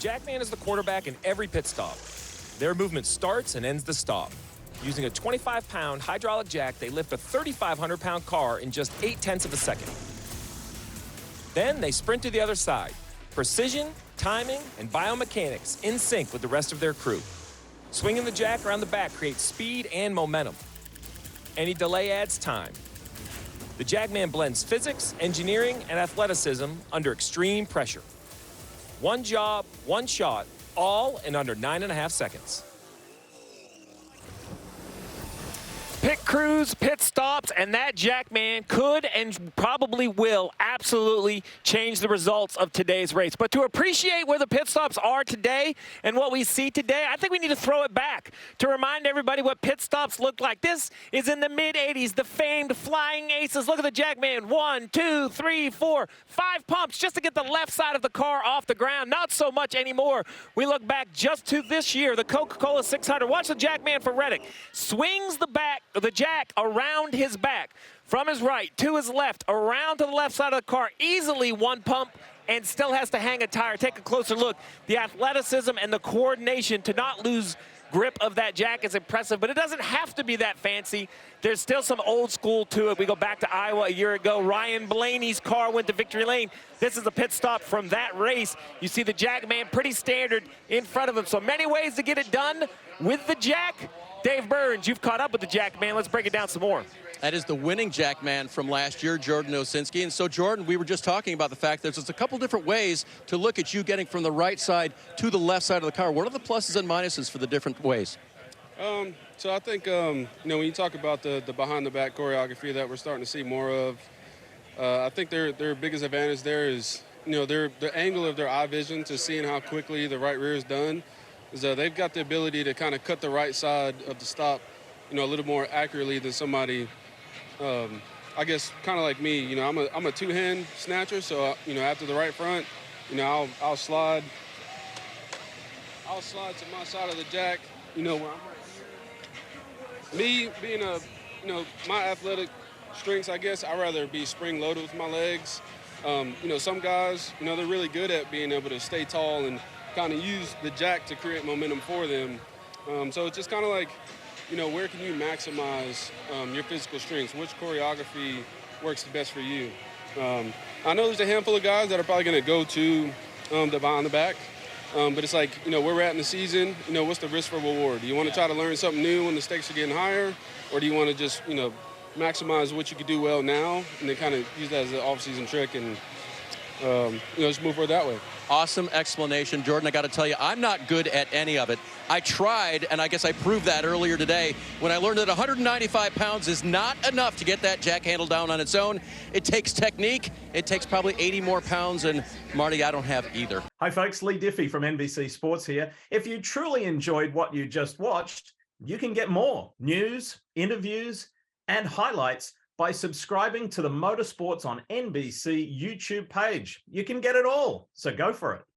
jackman is the quarterback in every pit stop. Their movement starts and ends the stop. Using a 25-pound hydraulic jack, they lift a 3,500-pound car in just 0.8 of a second. Then they sprint to the other side. Precision, timing, and biomechanics in sync with the rest of their crew. Swinging the jack around the back creates speed and momentum. Any delay adds time. The jackman blends physics, engineering, and athleticism under extreme pressure. One job, one shot, all in under 9.5 seconds. Pit crews, pit stops, and that jackman could and probably will absolutely change the results of today's race. But to appreciate where the pit stops are today and what we see today, I think we need to throw it back to remind everybody what pit stops looked like. This is in the mid-'80s, the famed Flying Aces. Look at the jackman. 1, 2, 3, 4, 5 pumps just to get the left side of the car off the ground. Not so much anymore. We look back just to this year, the Coca-Cola 600. Watch the jackman for Reddick. Swings the jack around his back, from his right to his left, around to the left side of the car, easily one pump, and still has to hang a tire. Take a closer look. The athleticism and the coordination to not lose grip of that jack is impressive, but it doesn't have to be that fancy. There's still some old school to it. We go back to Iowa a year ago. Ryan Blaney's car went to victory lane. This is a pit stop from that race. You see the jackman pretty standard in front of him. So many ways to get it done with the jack. Dave Burns, you've caught up with the jackman. Let's break it down some more. That is the winning jackman from last year, Jordan Osinski. And so, Jordan, we were just talking about the fact that there's a couple different ways to look at you getting from the right side to the left side of the car. What are the pluses and minuses for the different ways? So I think, when you talk about the behind-the-back choreography that we're starting to see more of, I think their biggest advantage there is, the angle of their eye vision to seeing how quickly the right rear is done. Is they've got the ability to kind of cut the right side of the stop, a little more accurately than somebody, I guess, kind of like me. I'm a two-hand snatcher, so after the right front, I'll slide to my side of the jack, where I'm right here. Me being my athletic strengths, I guess, I'd rather be spring-loaded with my legs. Some guys, they're really good at being able to stay tall and kind of use the jack to create momentum for them. So it's just kind of like, where can you maximize your physical strengths? Which choreography works the best for you? I know there's a handful of guys that are probably going to go to the behind the back, but it's like, where we're at in the season, what's the risk for reward? Do you want to try to learn something new when the stakes are getting higher, or do you want to just, maximize what you can do well now and then kind of use that as an off-season trick and, just move forward that way? Awesome explanation, Jordan. I got to tell you, I'm not good at any of it. I tried, and I guess I proved that earlier today when I learned that 195 pounds is not enough to get that jack handle down on its own. It takes technique. It takes probably 80 more pounds, and Marty, I don't have either. Hi, folks. Lee Diffie from NBC Sports here. If you truly enjoyed what you just watched, you can get more news, interviews, and highlights by subscribing to the Motorsports on NBC YouTube page. You can get it all, so go for it.